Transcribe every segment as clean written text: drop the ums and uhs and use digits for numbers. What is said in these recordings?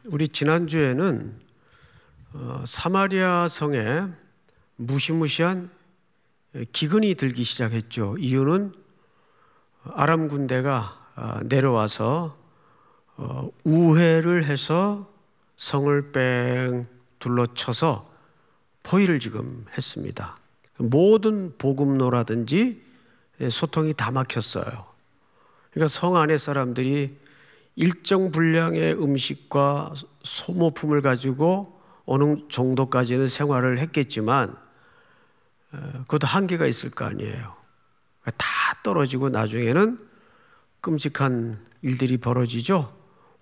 우리 지난주에는 사마리아 성에 무시무시한 기근이 들기 시작했죠. 이유는 아람 군대가 내려와서 우회를 해서 성을 뺑 둘러쳐서 포위를 지금 했습니다. 모든 복음로라든지 소통이 다 막혔어요. 그러니까 성 안에 사람들이 일정 분량의 음식과 소모품을 가지고 어느 정도까지는 생활을 했겠지만 그것도 한계가 있을 거 아니에요. 다 떨어지고 나중에는 끔찍한 일들이 벌어지죠.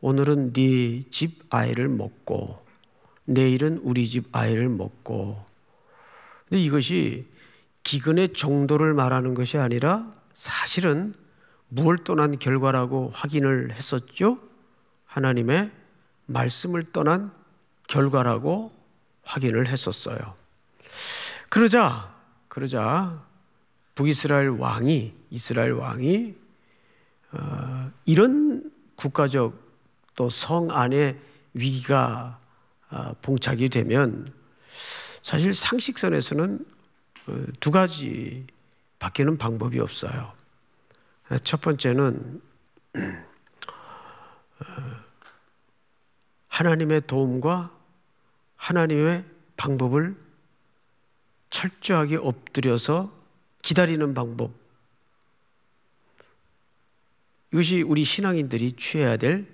오늘은 네 집 아이를 먹고 내일은 우리 집 아이를 먹고. 근데 이것이 기근의 정도를 말하는 것이 아니라 사실은 무엇을 떠난 결과라고 확인을 했었죠. 하나님의 말씀을 떠난 결과라고 확인을 했었어요. 그러자 북이스라엘 왕이 이런 국가적 또 성 안에 위기가 봉착이 되면 사실 상식선에서는 두 가지 밖에는 방법이 없어요. 첫 번째는 하나님의 도움과 하나님의 방법을 철저하게 엎드려서 기다리는 방법. 이것이 우리 신앙인들이 취해야 될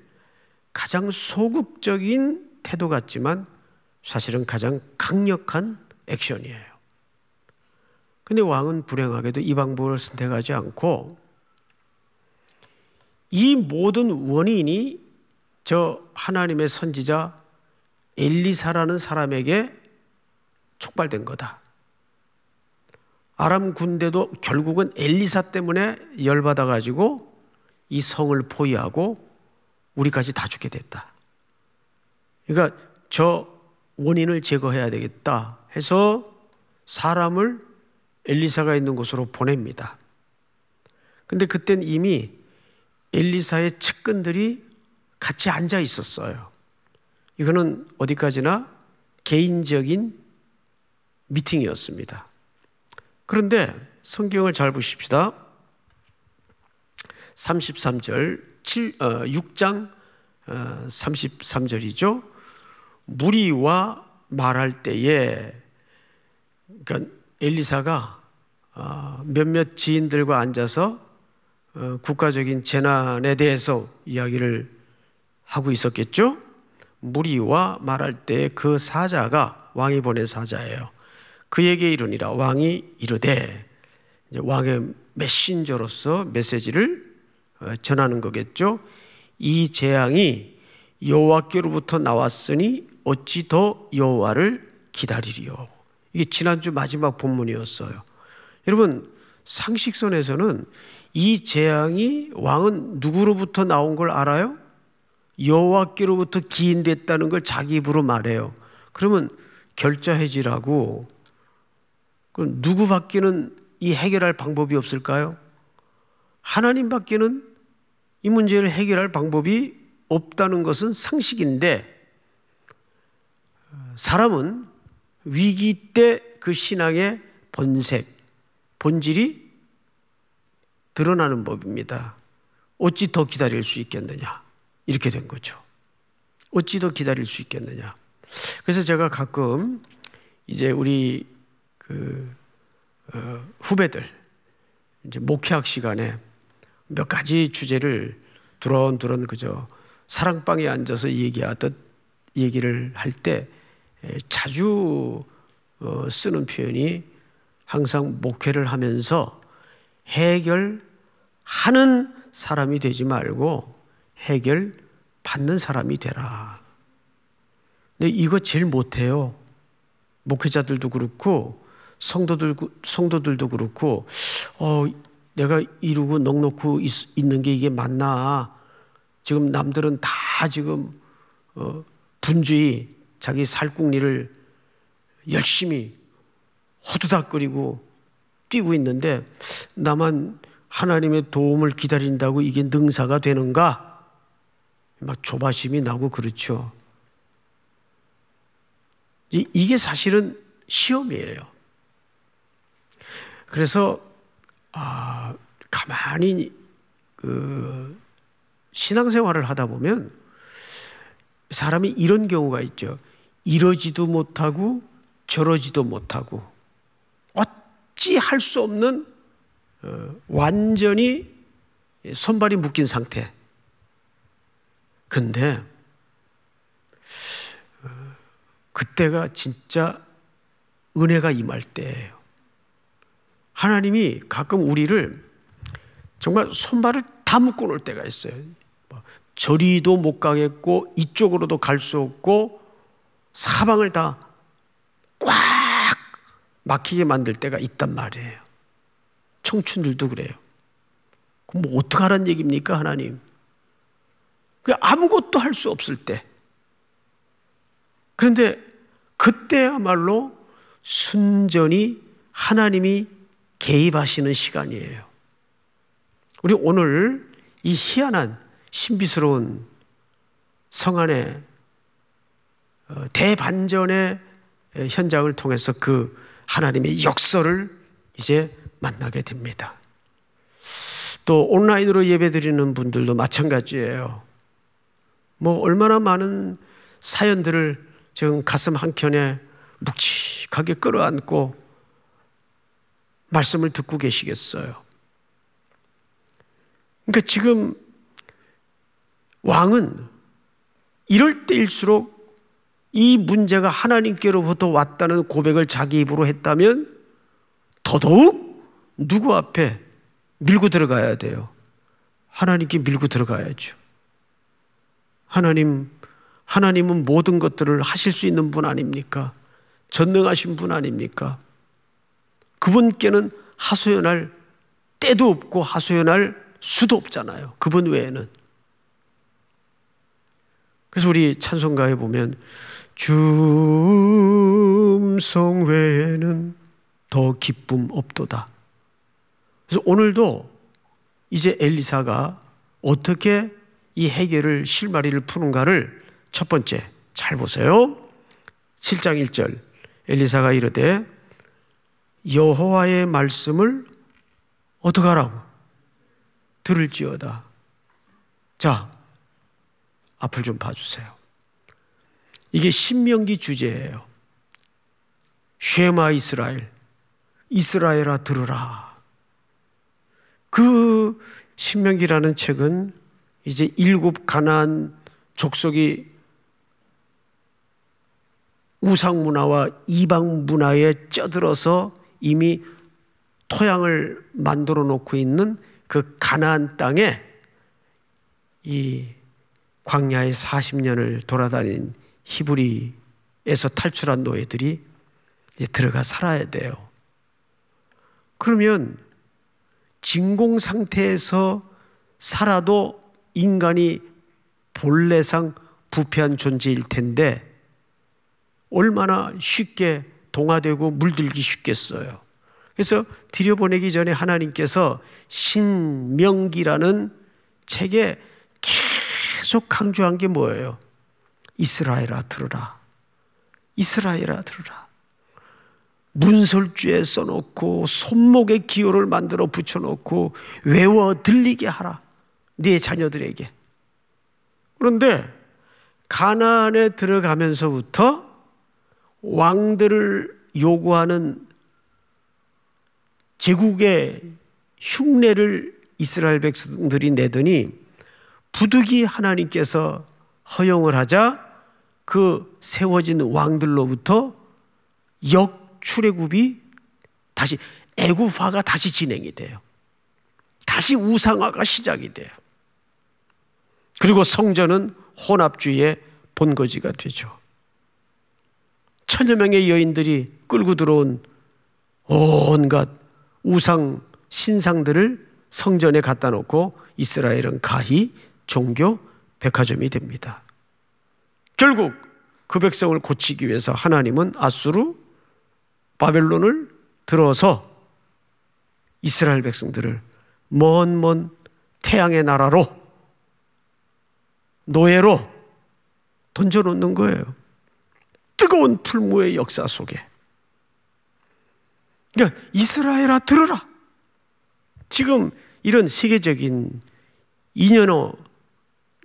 가장 소극적인 태도 같지만 사실은 가장 강력한 액션이에요. 근데 왕은 불행하게도 이 방법을 선택하지 않고 이 모든 원인이 저 하나님의 선지자 엘리사라는 사람에게 촉발된 거다. 아람 군대도 결국은 엘리사 때문에 열받아가지고 이 성을 포위하고 우리까지 다 죽게 됐다. 그러니까 저 원인을 제거해야 되겠다 해서 사람을 엘리사가 있는 곳으로 보냅니다. 근데 그땐 이미 엘리사의 측근들이 같이 앉아 있었어요. 이거는 어디까지나 개인적인 미팅이었습니다. 그런데 성경을 잘 보십시다. 33절 6장 33절이죠. 무리와 말할 때에 그러니까 엘리사가 몇몇 지인들과 앉아서 국가적인 재난에 대해서 이야기를 하고 있었겠죠. 무리와 말할 때 그 사자가 왕이 보낸 사자예요. 그에게 이르니라. 왕이 이르되 이제 왕의 메신저로서 메시지를 전하는 거겠죠. 이 재앙이 여호와께로부터 나왔으니 어찌 더 여호와를 기다리리요. 이게 지난주 마지막 본문이었어요. 여러분 상식선에서는 이 재앙이 왕은 누구로부터 나온 걸 알아요? 여호와께로부터 기인됐다는 걸 자기 입으로 말해요. 그러면 결자해지라고. 그럼 누구밖에는 이 해결할 방법이 없을까요? 하나님밖에는 이 문제를 해결할 방법이 없다는 것은 상식인데 사람은 위기 때 그 신앙의 본질이 드러나는 법입니다. 어찌 더 기다릴 수 있겠느냐 이렇게 된 거죠. 어찌 더 기다릴 수 있겠느냐. 그래서 제가 가끔 이제 우리 후배들 이제 목회학 시간에 몇 가지 주제를 두런두런 그저 사랑방에 앉아서 얘기하듯 얘기를 할 때 자주 쓰는 표현이 항상 목회를 하면서 해결하는 사람이 되지 말고 해결받는 사람이 되라. 근데 이거 제일 못해요. 목회자들도 그렇고 성도들도 그렇고 내가 이루고 넉넉고 있는 게 이게 맞나. 지금 남들은 다 지금 분주히 자기 살궁리를 열심히 호두닥거리고 뛰고 있는데 나만 하나님의 도움을 기다린다고 이게 능사가 되는가? 막 조바심이 나고 그렇죠. 이게 사실은 시험이에요. 그래서 가만히 신앙생활을 하다 보면 사람이 이런 경우가 있죠. 이러지도 못하고 저러지도 못하고 어찌 할 수 없는 완전히 손발이 묶인 상태. 근데 그때가 진짜 은혜가 임할 때예요. 하나님이 가끔 우리를 정말 손발을 다 묶어 놓을 때가 있어요. 저리도 못 가겠고 이쪽으로도 갈 수 없고 사방을 다 꽉 막히게 만들 때가 있단 말이에요. 청춘들도 그래요. 그럼 뭐 어떡하라는 얘기입니까, 하나님? 아무것도 할 수 없을 때. 그런데 그때야말로 순전히 하나님이 개입하시는 시간이에요. 우리 오늘 이 희한한 신비스러운 성안의 대반전의 현장을 통해서 그 하나님의 역사를 이제 만나게 됩니다. 또 온라인으로 예배드리는 분들도 마찬가지예요. 뭐 얼마나 많은 사연들을 지금 가슴 한켠에 묵직하게 끌어안고 말씀을 듣고 계시겠어요. 그러니까 지금 왕은 이럴 때일수록 이 문제가 하나님께로부터 왔다는 고백을 자기 입으로 했다면 더더욱 누구 앞에 밀고 들어가야 돼요? 하나님께 밀고 들어가야죠. 하나님은 모든 것들을 하실 수 있는 분 아닙니까? 전능하신 분 아닙니까? 그분께는 하소연할 때도 없고 하소연할 수도 없잖아요. 그분 외에는. 그래서 우리 찬송가에 보면 주 음성 외에는 더 기쁨 없도다. 그래서 오늘도 이제 엘리사가 어떻게 이 해결을 실마리를 푸는가를 첫 번째 잘 보세요. 7장 1절 엘리사가 이르되 여호와의 말씀을 어떻게 하라고? 들을지어다. 자, 앞을 좀 봐주세요. 이게 신명기 주제예요. 쉐마 이스라엘, 이스라엘아 들으라. 그 신명기라는 책은 이제 7 가나안 족속이 우상 문화와 이방 문화에 쩌들어서 이미 토양을 만들어 놓고 있는 그 가나안 땅에 이 광야에 40년을 돌아다닌 히브리에서 탈출한 노예들이 이제 들어가 살아야 돼요. 그러면 진공 상태에서 살아도 인간이 본래상 부패한 존재일 텐데 얼마나 쉽게 동화되고 물들기 쉽겠어요. 그래서 들여보내기 전에 하나님께서 신명기라는 책에 계속 강조한 게 뭐예요? 이스라엘아 들으라. 이스라엘아 들으라. 문설주에 써놓고 손목에 기호를 만들어 붙여놓고 외워 들리게 하라. 네 자녀들에게. 그런데 가나안에 들어가면서부터 왕들을 요구하는 제국의 흉내를 이스라엘 백성들이 내더니 부득이 하나님께서 허용을 하자 그 세워진 왕들로부터 역출애굽이 다시 애굽화가 다시 진행이 돼요. 다시 우상화가 시작이 돼요. 그리고 성전은 혼합주의의 본거지가 되죠. 1000여 명의 여인들이 끌고 들어온 온갖 우상 신상들을 성전에 갖다 놓고 이스라엘은 가히 종교 백화점이 됩니다. 결국 그 백성을 고치기 위해서 하나님은 아수르 바벨론을 들어서 이스라엘 백성들을 먼 태양의 나라로 노예로 던져놓는 거예요. 뜨거운 풀무의 역사 속에, 그러니까 이스라엘아 들어라. 지금 이런 세계적인 2년호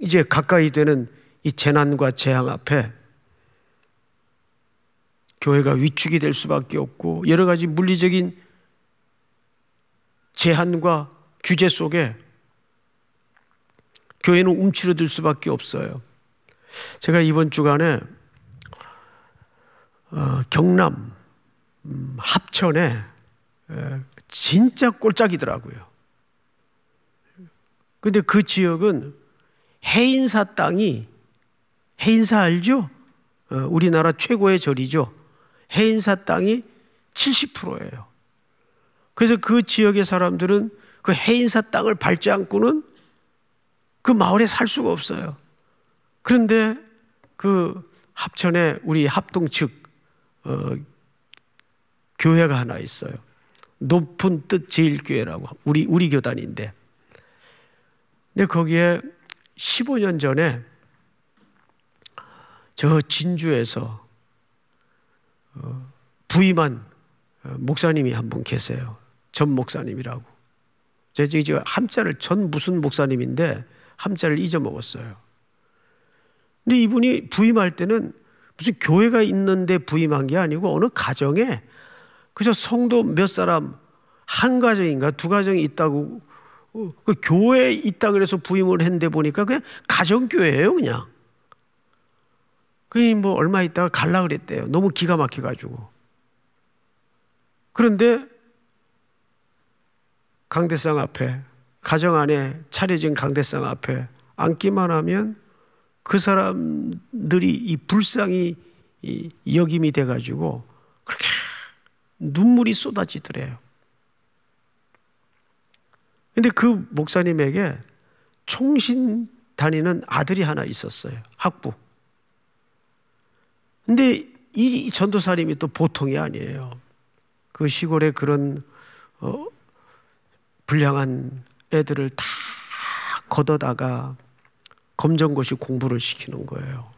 이제 가까이 되는 이 재난과 재앙 앞에 교회가 위축이 될 수밖에 없고, 여러 가지 물리적인 제한과 규제 속에 교회는 움츠러들 수밖에 없어요. 제가 이번 주간에 경남 합천에 진짜 꼴짝이더라고요. 근데 그 지역은 해인사 땅이, 해인사 알죠? 우리나라 최고의 절이죠. 해인사 땅이 70%예요. 그래서 그 지역의 사람들은 그 해인사 땅을 밟지 않고는 그 마을에 살 수가 없어요. 그런데 그 합천에 우리 합동 측 교회가 하나 있어요. 높은 뜻 제일교회라고, 우리 교단인데, 근데 거기에 15년 전에 저 진주에서 부임한 목사님이 한 분 계세요. 전 목사님이라고. 제가 함자를 전 무슨 목사님인데 함자를 잊어먹었어요. 근데 이분이 부임할 때는 무슨 교회가 있는데 부임한 게 아니고 어느 가정에 그저 성도 몇 사람, 한 가정인가 두 가정이 있다고, 그 교회에 있다 그래서 부임을 했는데 보니까 그냥 가정교회예요, 그냥. 그게 뭐 얼마 있다가 갈라 그랬대요. 너무 기가 막혀가지고. 그런데 강대상 앞에, 가정 안에 차려진 강대상 앞에 앉기만 하면 그 사람들이 이 불쌍히 여김이 돼가지고 그렇게 눈물이 쏟아지더래요. 근데 그 목사님에게 총신 다니는 아들이 하나 있었어요. 학부. 근데 이 전도사님이 또 보통이 아니에요. 그 시골에 그런 불량한 애들을 다 걷어다가 검정고시 공부를 시키는 거예요.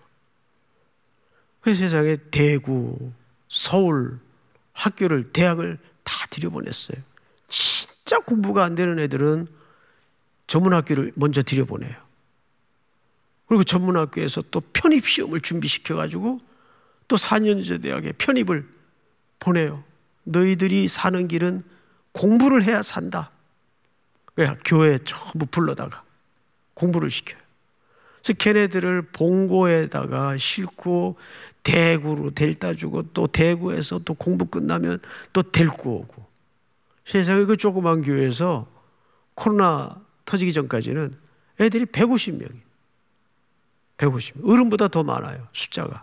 그 세상에 대구, 서울 학교를, 대학을 다 들여보냈어요. 진짜 공부가 안 되는 애들은 전문학교를 먼저 들여보내요. 그리고 전문학교에서 또 편입시험을 준비시켜가지고 또 4년제 대학에 편입을 보내요. 너희들이 사는 길은 공부를 해야 산다. 그래야 교회에 전부 불러다가 공부를 시켜요. 그래서 걔네들을 본고에다가 싣고 대구로 데려다 주고, 또 대구에서 또 공부 끝나면 또 데리고 오고. 세상에 그 조그만 교회에서 코로나 터지기 전까지는 애들이 150명이에요. 150명. 어른보다 더 많아요, 숫자가.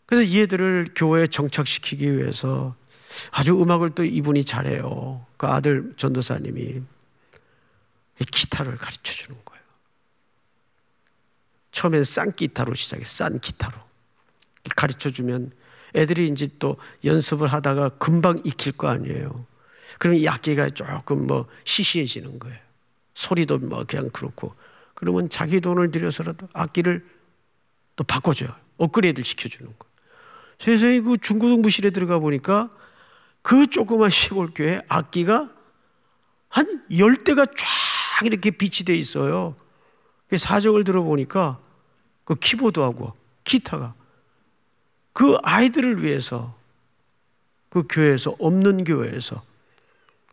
그래서 이 애들을 교회에 정착시키기 위해서 아주 음악을 또 이분이 잘해요. 그 아들 전도사님이 기타를 가르쳐 주는 거예요. 처음엔 싼 기타로 시작해, 싼 기타로 가르쳐 주면 애들이 이제 또 연습을 하다가 금방 익힐 거 아니에요. 그러면 이 악기가 조금 뭐 시시해지는 거예요. 소리도 뭐 그냥 그렇고. 그러면 자기 돈을 들여서라도 악기를 또 바꿔줘요. 업그레이드를 시켜주는 거예요. 세상에 그 중고등부실에 들어가 보니까 그 조그만 시골교회 악기가 한 10대가 쫙 이렇게 비치되어 있어요. 사정을 들어보니까 그 키보드하고 기타가 그 아이들을 위해서 그 교회에서, 없는 교회에서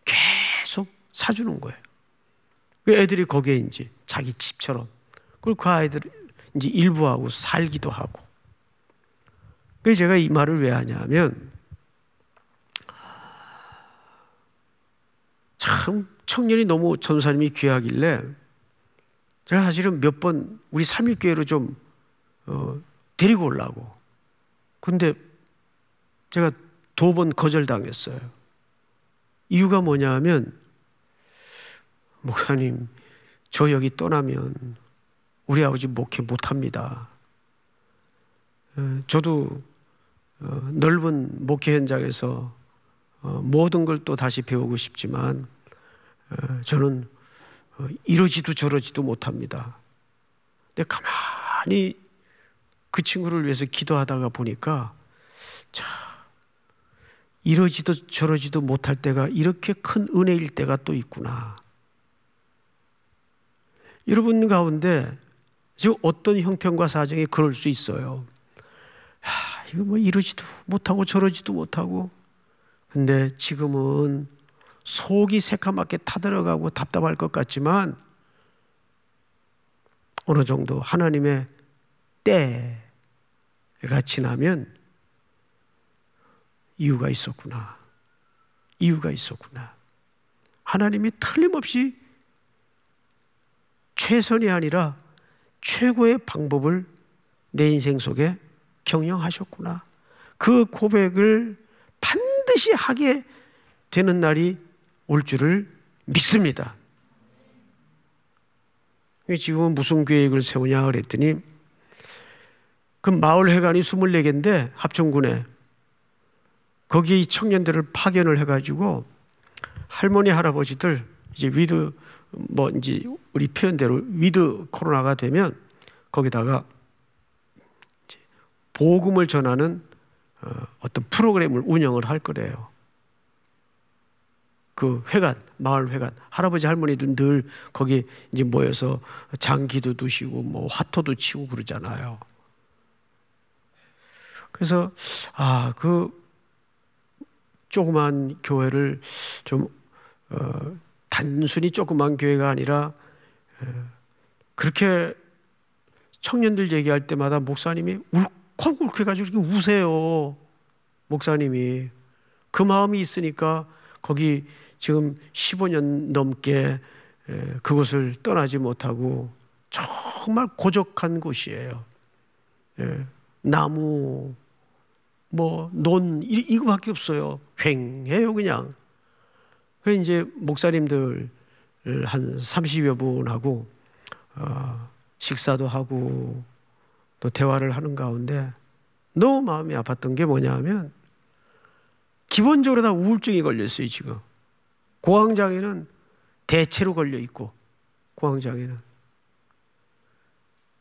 계속 사주는 거예요. 그 애들이 거기에 이제 자기 집처럼, 그리고 그 아이들 이제 일부하고 살기도 하고. 그래서 제가 이 말을 왜 하냐면, 참 청년이 너무 전도사님이 귀하길래 제가 사실은 몇 번 우리 삼일교회로 좀 데리고 오려고. 근데 제가 2번 거절당했어요. 이유가 뭐냐 하면, 목사님, 저 여기 떠나면 우리 아버지 목회 못합니다. 저도 넓은 목회 현장에서 모든 걸 또 다시 배우고 싶지만 저는 이러지도 저러지도 못합니다. 근데 가만히 그 친구를 위해서 기도하다가 보니까 참 이러지도 저러지도 못할 때가 이렇게 큰 은혜일 때가 또 있구나. 여러분 가운데 지금 어떤 형편과 사정이 그럴 수 있어요. 이거 뭐 이러지도 못하고 저러지도 못하고, 근데 지금은 속이 새카맣게 타들어가고 답답할 것 같지만 어느 정도 하나님의 때가 지나면 이유가 있었구나. 이유가 있었구나. 하나님이 틀림없이 최선이 아니라 최고의 방법을 내 인생 속에 경영하셨구나. 그 고백을 반드시 하게 되는 날이 올 줄을 믿습니다. 지금은 무슨 계획을 세우냐 그랬더니 그 마을 회관이 24개인데 합천군에 거기에 이 청년들을 파견을 해가지고 할머니 할아버지들 이제 위드 뭐 이제 우리 표현대로 위드 코로나가 되면 거기다가 이제 복음을 전하는 어떤 프로그램을 운영을 할 거래요. 그 회관, 마을 회관, 할아버지 할머니들 늘 거기 이제 모여서 장기도 두시고 뭐 화토도 치고 그러잖아요. 그래서 그 조그만 교회를 좀 단순히 조그만 교회가 아니라 그렇게 청년들 얘기할 때마다 목사님이 울컥울컥 해가지고 이렇게 우세요. 목사님이 그 마음이 있으니까 거기 지금 15년 넘게 그곳을 떠나지 못하고 정말 고적한 곳이에요. 나무 뭐 논 이거밖에 없어요. 휑해요 그냥. 그래서 이제 목사님들 한 30여 분하고 식사도 하고 또 대화를 하는 가운데 너무 마음이 아팠던 게 뭐냐 하면 기본적으로 다 우울증이 걸렸어요. 지금 고황장애는 대체로 걸려 있고, 고황장애는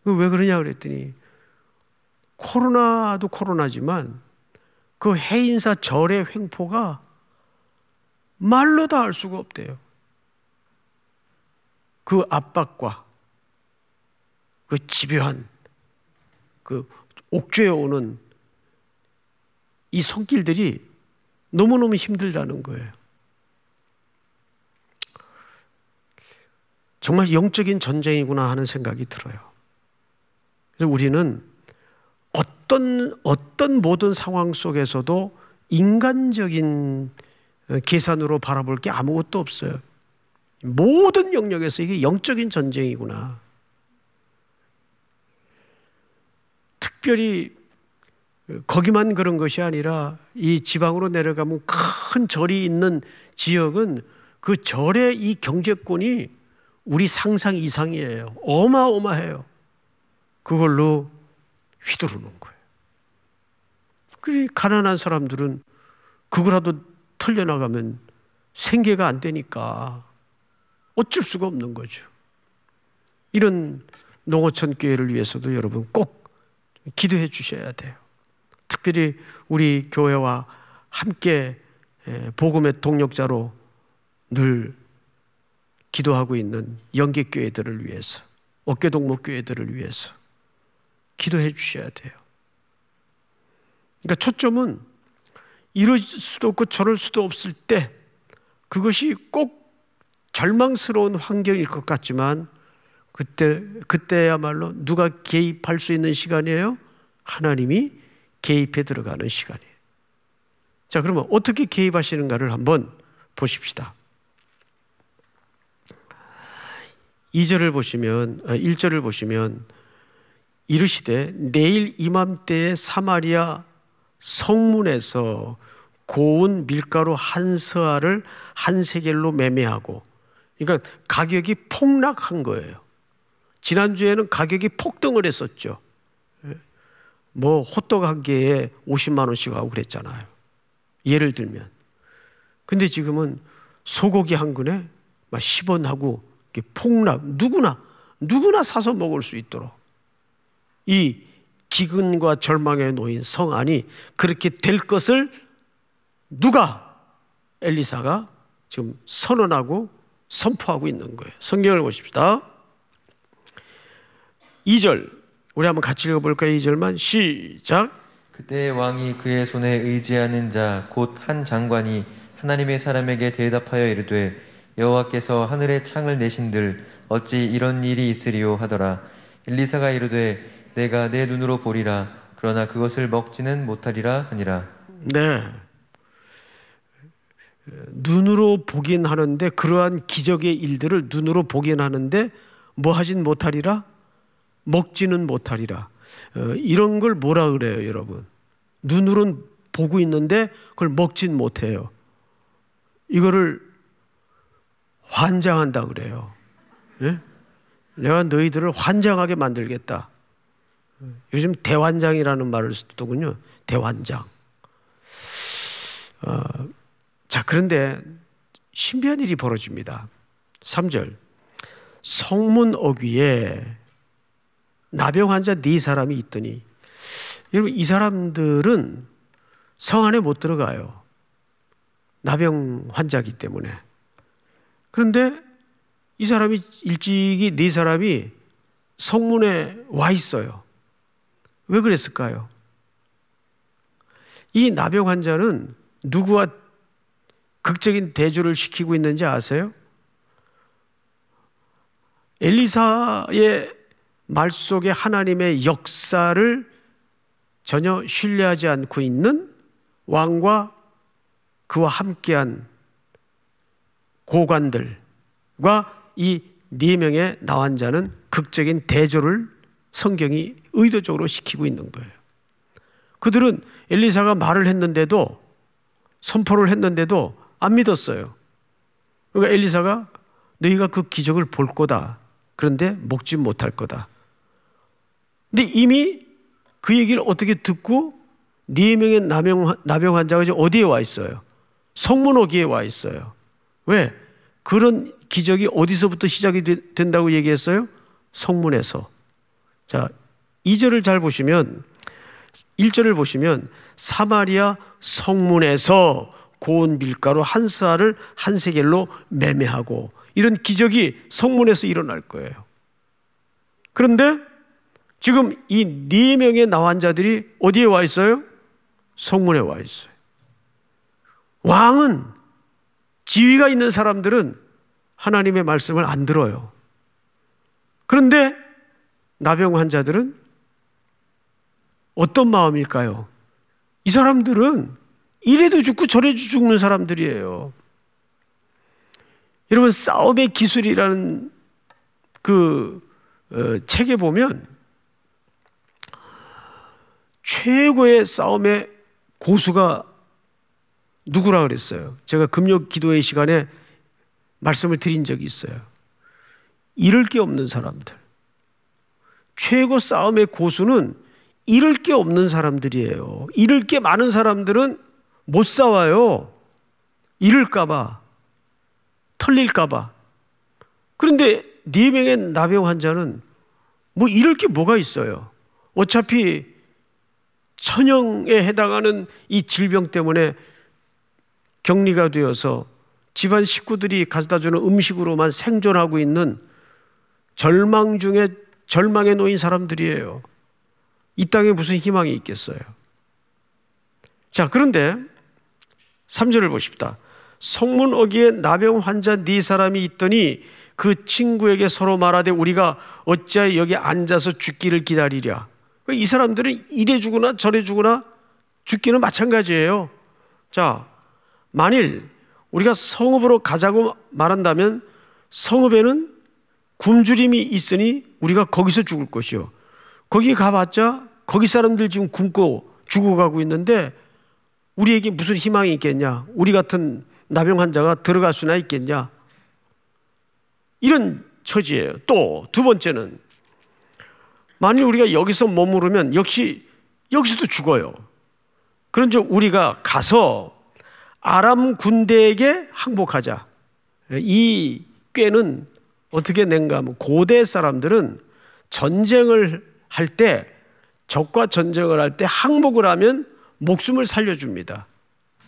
왜 그러냐 그랬더니 코로나도 코로나지만 그 해인사 절의 횡포가 말로 다 알 수가 없대요. 그 압박과 그 집요한 그 옥죄어 오는 이 손길들이 너무너무 힘들다는 거예요. 정말 영적인 전쟁이구나 하는 생각이 들어요. 그래서 우리는 어떤 모든 상황 속에서도 인간적인 계산으로 바라볼 게 아무것도 없어요. 모든 영역에서 이게 영적인 전쟁이구나. 특별히 거기만 그런 것이 아니라 이 지방으로 내려가면 큰 절이 있는 지역은 그 절의 이 경제권이 우리 상상 이상이에요. 어마어마해요. 그걸로 휘두르는 거예요. 그 가난한 사람들은 그거라도 털려나가면 생계가 안 되니까 어쩔 수가 없는 거죠. 이런 농어촌 교회를 위해서도 여러분 꼭 기도해 주셔야 돼요. 특별히 우리 교회와 함께 복음의 동력자로 늘 기도하고 있는 영계교회들을 위해서, 어깨동무교회들을 위해서 기도해 주셔야 돼요. 그러니까 초점은 이럴 수도 없고 저럴 수도 없을 때 그것이 꼭 절망스러운 환경일 것 같지만 그때야말로 누가 개입할 수 있는 시간이에요? 하나님이 개입해 들어가는 시간이에요. 자, 그러면 어떻게 개입하시는가를 한번 보십시다. 2절을 보시면, 1절을 보시면 이르시되 내일 이맘때에 사마리아 성문에서 고운 밀가루 한 서알을 한 세겔로 매매하고, 그러니까 가격이 폭락한 거예요. 지난주에는 가격이 폭등을 했었죠. 뭐 호떡 한 개에 50만 원씩 하고 그랬잖아요. 예를 들면. 근데 지금은 소고기 한 근에 막 10원 하고 폭락, 누구나 사서 먹을 수 있도록 이 기근과 절망에 놓인 성 안이 그렇게 될 것을 누가? 엘리사가 지금 선언하고 선포하고 있는 거예요. 성경을 보십시다. 2절 우리 한번 같이 읽어볼까요? 2절만 시작. 그때 왕이 그의 손에 의지하는 자 곧 한 장관이 하나님의 사람에게 대답하여 이르되 여호와께서 하늘에 창을 내신들 어찌 이런 일이 있으리요 하더라. 엘리사가 이르되 내가 내 눈으로 보리라 그러나 그것을 먹지는 못하리라 하니라. 네, 눈으로 보긴 하는데 그러한 기적의 일들을 눈으로 보긴 하는데 뭐 하진 못하리라? 먹지는 못하리라. 이런 걸 뭐라 그래요, 여러분? 눈으로는 보고 있는데 그걸 먹진 못해요. 이거를 환장한다 그래요. 예? 내가 너희들을 환장하게 만들겠다. 요즘 대환장이라는 말을 쓰더군요. 대환장. 자, 그런데 신비한 일이 벌어집니다. 3절 성문 어귀에 나병 환자 4사람이 있더니, 여러분 이 사람들은 성 안에 못 들어가요. 나병 환자이기 때문에. 그런데 이 사람이 일찍이 4사람이 성문에 와 있어요. 왜 그랬을까요? 이 나병 환자는 누구와 극적인 대조를 시키고 있는지 아세요? 엘리사의 말 속에 하나님의 역사를 전혀 신뢰하지 않고 있는 왕과 그와 함께한 고관들과 이 4명의 나환자는 극적인 대조를 성경이 의도적으로 시키고 있는 거예요. 그들은 엘리사가 말을 했는데도, 선포를 했는데도 안 믿었어요. 그러니까 엘리사가 너희가 그 기적을 볼 거다. 그런데 먹지 못할 거다. 근데 이미 그 얘기를 어떻게 듣고 4명의 나병 환자가 지금 어디에 와 있어요? 성문 어귀에 와 있어요. 왜? 그런 기적이 어디서부터 시작이 된다고 얘기했어요? 성문에서. 자, 2절을 잘 보시면, 1절을 보시면 사마리아 성문에서 고운 밀가루 한 쌀을 한 세겔로 매매하고, 이런 기적이 성문에서 일어날 거예요. 그런데 지금 이 4명의 나환자들이 어디에 와 있어요? 성문에 와 있어요. 왕은, 지위가 있는 사람들은 하나님의 말씀을 안 들어요. 그런데 나병 환자들은 어떤 마음일까요? 이 사람들은 이래도 죽고 저래도 죽는 사람들이에요. 여러분, 싸움의 기술이라는 그 책에 보면 최고의 싸움의 고수가 누구라 그랬어요? 제가 금요 기도회 시간에 말씀을 드린 적이 있어요. 잃을 게 없는 사람들. 최고 싸움의 고수는 잃을 게 없는 사람들이에요. 잃을 게 많은 사람들은 못 싸워요. 잃을까봐, 털릴까봐. 그런데 4명의 나병 환자는 뭐 잃을 게 뭐가 있어요? 어차피 천형에 해당하는 이 질병 때문에 격리가 되어서 집안 식구들이 가져다 주는 음식으로만 생존하고 있는 절망 중에 절망에 놓인 사람들이에요. 이 땅에 무슨 희망이 있겠어요? 자, 그런데 3절을 보십시다. 성문 어귀에 나병 환자 4사람이 있더니 그 친구에게 서로 말하되 우리가 어찌하여 여기 앉아서 죽기를 기다리랴. 이 사람들은 이래 죽으나 저래 죽으나 죽기는 마찬가지예요. 자, 만일 우리가 성읍으로 가자고 말한다면 성읍에는 굶주림이 있으니 우리가 거기서 죽을 것이요. 거기 가봤자 거기 사람들 지금 굶고 죽어가고 있는데 우리에게 무슨 희망이 있겠냐? 우리 같은 나병 환자가 들어갈 수나 있겠냐? 이런 처지예요. 또 두 번째는 만일 우리가 여기서 머무르면 역시 여기서도 죽어요. 그런즉 우리가 가서 아람 군대에게 항복하자. 이 꾀는 어떻게 낸가 하면 고대 사람들은 전쟁을 할 때 적과 전쟁을 할 때 항복을 하면 목숨을 살려줍니다.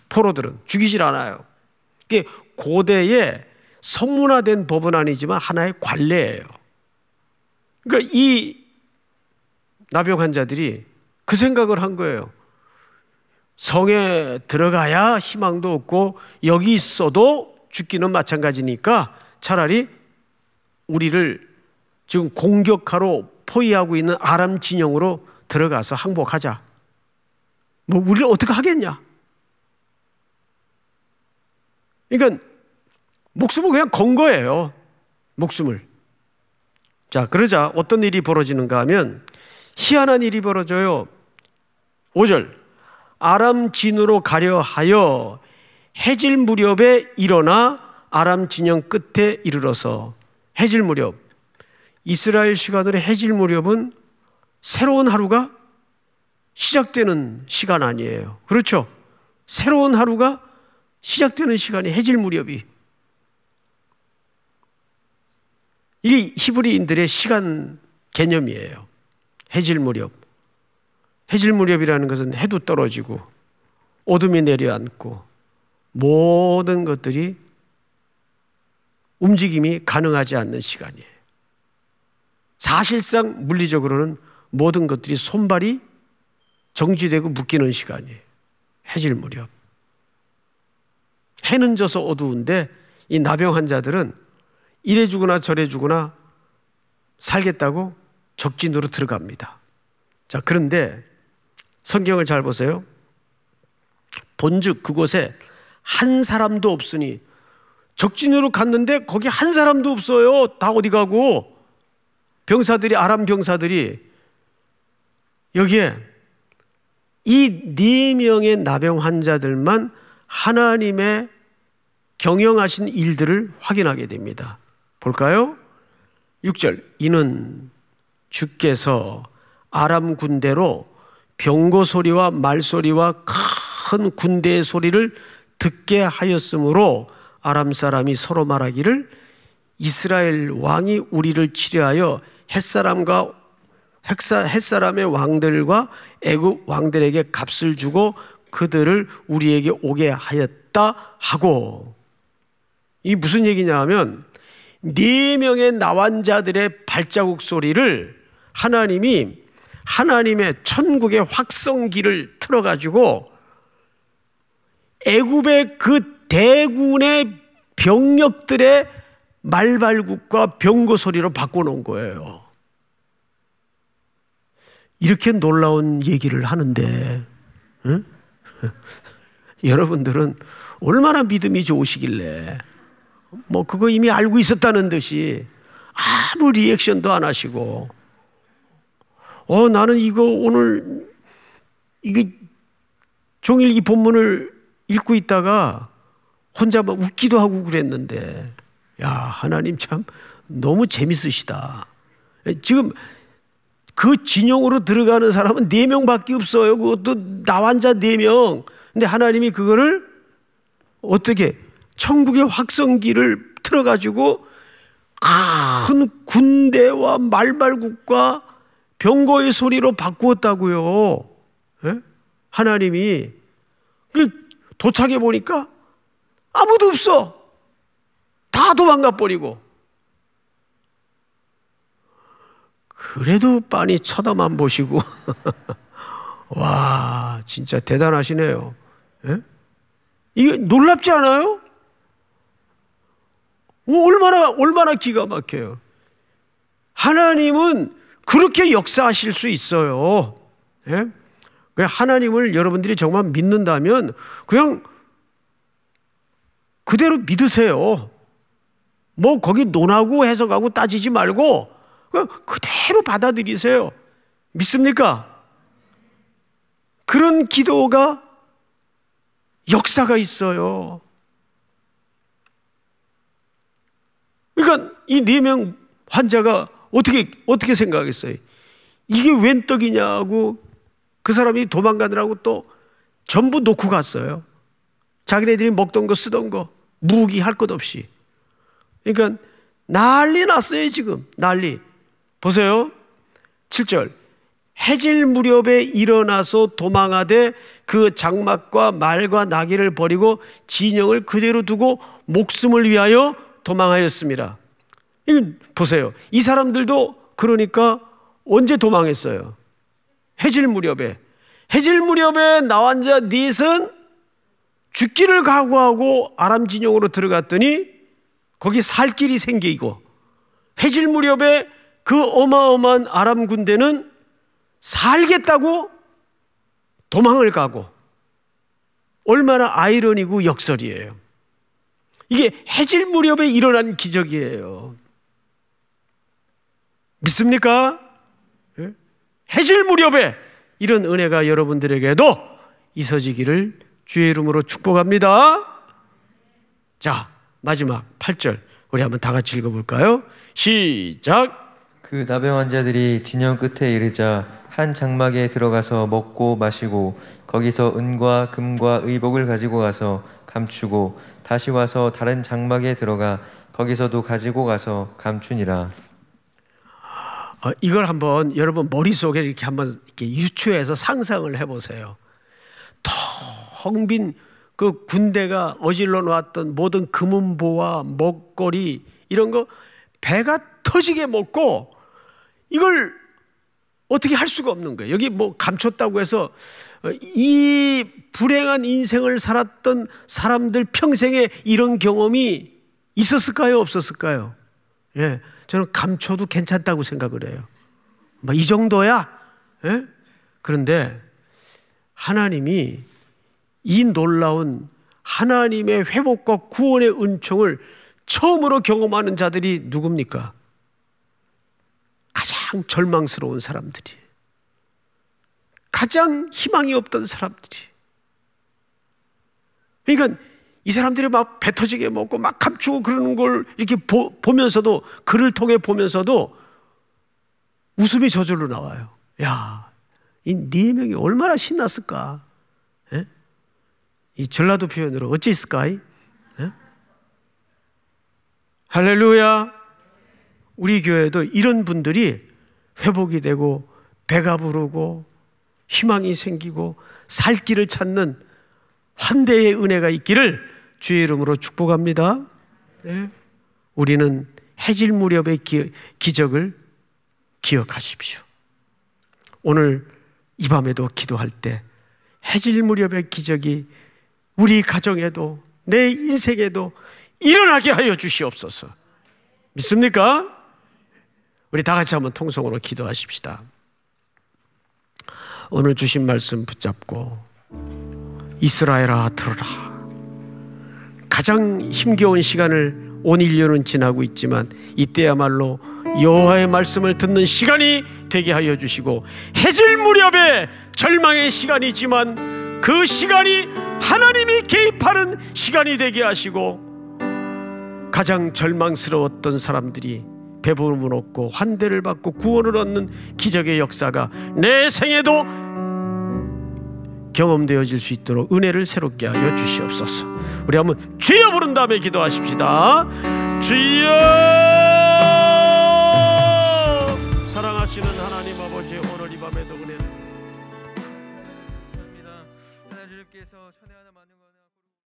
포로들은 죽이질 않아요. 이게 고대의 성문화된 법은 아니지만 하나의 관례예요. 그러니까 이 나병 환자들이 그 생각을 한 거예요. 성에 들어가야 희망도 없고 여기 있어도 죽기는 마찬가지니까 차라리 우리를 지금 공격하러 포위하고 있는 아람 진영으로 들어가서 항복하자. 뭐 우리를 어떻게 하겠냐? 그러니까 목숨을 그냥 건 거예요. 목숨을. 자, 그러자 어떤 일이 벌어지는가 하면 희한한 일이 벌어져요. 5절. 아람 진으로 가려 하여 해질 무렵에 일어나 아람 진영 끝에 이르러서. 해질 무렵, 이스라엘 시간으로 해질 무렵은 새로운 하루가 시작되는 시간 아니에요. 그렇죠? 새로운 하루가 시작되는 시간이 해질 무렵이. 이게 히브리인들의 시간 개념이에요. 해질 무렵. 해질 무렵이라는 것은 해도 떨어지고 어둠이 내려앉고 모든 것들이 움직임이 가능하지 않는 시간이에요. 사실상 물리적으로는 모든 것들이 손발이 정지되고 묶이는 시간이에요. 해질 무렵. 해는 져서 어두운데 이 나병 환자들은 이래 주거나 저래 주거나 살겠다고 적진으로 들어갑니다. 자, 그런데 성경을 잘 보세요. 본즉 그곳에 한 사람도 없으니, 적진으로 갔는데 거기 한 사람도 없어요. 다 어디 가고. 병사들이, 아람 병사들이. 여기에 이 4명의 나병 환자들만 하나님의 경영하신 일들을 확인하게 됩니다. 볼까요? 6절. 이는 주께서 아람 군대로 병거 소리와 말소리와 큰 군대의 소리를 듣게 하였으므로 아람 사람이 서로 말하기를 이스라엘 왕이 우리를 치려하여 햇사람의 왕들과 애굽 왕들에게 값을 주고 그들을 우리에게 오게 하였다 하고. 이 무슨 얘기냐 하면 4명의 나환자들의 발자국 소리를 하나님이 하나님의 천국의 확성기를 틀어가지고 애굽의 그 대군의 병력들의 말발굽과 병거 소리로 바꿔놓은 거예요. 이렇게 놀라운 얘기를 하는데, 응? 여러분들은 얼마나 믿음이 좋으시길래 뭐 그거 이미 알고 있었다는 듯이 아무 리액션도 안 하시고, 나는 이거 오늘 이게 종일 이 본문을 읽고 있다가 혼자 막 웃기도 하고 그랬는데, 야, 하나님 참 너무 재밌으시다. 지금 그 진영으로 들어가는 사람은 4명밖에 없어요. 그것도 나환자 4명. 근데 하나님이 그거를 어떻게 천국의 확성기를 틀어가지고 큰 군대와 말발굽과 병거의 소리로 바꾸었다고요. 예? 하나님이. 도착해 보니까 아무도 없어. 다 도망가 버리고. 그래도 빤히 쳐다만 보시고 와, 진짜 대단하시네요. 예? 이게 놀랍지 않아요? 얼마나 기가 막혀요. 하나님은 그렇게 역사하실 수 있어요. 예? 하나님을 여러분들이 정말 믿는다면 그냥 그대로 믿으세요. 뭐 거기 논하고 해석하고 따지지 말고 그냥 그대로 받아들이세요. 믿습니까? 그런 기도가 역사가 있어요. 그러니까 이 4명 환자가 어떻게 생각했어요? 이게 웬 떡이냐고 그 사람이 도망가느라고 또 전부 놓고 갔어요. 자기네들이 먹던 거 쓰던 거 무기 할 것 없이. 그러니까 난리 났어요. 지금 난리. 보세요. 7절. 해질 무렵에 일어나서 도망하되 그 장막과 말과 나귀를 버리고 진영을 그대로 두고 목숨을 위하여 도망하였습니다. 이건 보세요. 이 사람들도 그러니까 언제 도망했어요? 해질 무렵에. 해질 무렵에 나온 자 넷은 죽기를 각오하고 아람 진영으로 들어갔더니 거기 살 길이 생기고, 해질 무렵에 그 어마어마한 아람 군대는 살겠다고 도망을 가고, 얼마나 아이러니고 역설이에요. 이게 해질 무렵에 일어난 기적이에요. 믿습니까? 해질 무렵에 이런 은혜가 여러분들에게도 있어지기를 주의 이름으로 축복합니다. 자, 마지막 8절 우리 한번 다 같이 읽어볼까요? 시작. 그 나병 환자들이 진영 끝에 이르자 한 장막에 들어가서 먹고 마시고 거기서 은과 금과 의복을 가지고 가서 감추고 다시 와서 다른 장막에 들어가 거기서도 가지고 가서 감추니라. 이걸 한번 여러분 머릿속에 이렇게 한번 이렇게 유추해서 상상을 해보세요. 텅 빈 그 군대가 어질러 놓았던 모든 금은보와 먹거리 이런 거 배가 터지게 먹고 이걸 어떻게 할 수가 없는 거예요. 여기 뭐 감췄다고 해서 이 불행한 인생을 살았던 사람들 평생에 이런 경험이 있었을까요? 없었을까요? 예, 저는 감춰도 괜찮다고 생각을 해요. 막 이 정도야? 예? 그런데 하나님이 이 놀라운 하나님의 회복과 구원의 은총을 처음으로 경험하는 자들이 누굽니까? 가장 절망스러운 사람들이, 가장 희망이 없던 사람들이. 그러니까 이 사람들이 막 배 터지게 먹고 막 감추고 그러는 걸 이렇게 보면서도, 글을 통해 보면서도 웃음이 저절로 나와요. 야, 이 네 명이 얼마나 신났을까? 예? 이 전라도 표현으로 어찌했을까? 예? 할렐루야. 우리 교회도 이런 분들이 회복이 되고 배가 부르고 희망이 생기고 살 길을 찾는 환대의 은혜가 있기를 주의 이름으로 축복합니다. 네. 우리는 해질 무렵의 기적을 기억하십시오. 오늘 이 밤에도 기도할 때 해질 무렵의 기적이 우리 가정에도 내 인생에도 일어나게 하여 주시옵소서. 믿습니까? 우리 다 같이 한번 통성으로 기도하십시다. 오늘 주신 말씀 붙잡고 이스라엘아 들으라. 가장 힘겨운 시간을 온 인류는 지나고 있지만 이때야말로 여호와의 말씀을 듣는 시간이 되게 하여 주시고, 해질 무렵에 절망의 시간이지만 그 시간이 하나님이 개입하는 시간이 되게 하시고, 가장 절망스러웠던 사람들이 배부름을 얻고 환대를 받고 구원을 얻는 기적의 역사가 내 생에도 경험되어질 수 있도록 은혜를 새롭게 하여 주시옵소서. 우리 한번 주여 부른 다음에 기도하십시다. 주여. 사랑하시는 하나님 아버지, 오늘 이 밤에도 은혜를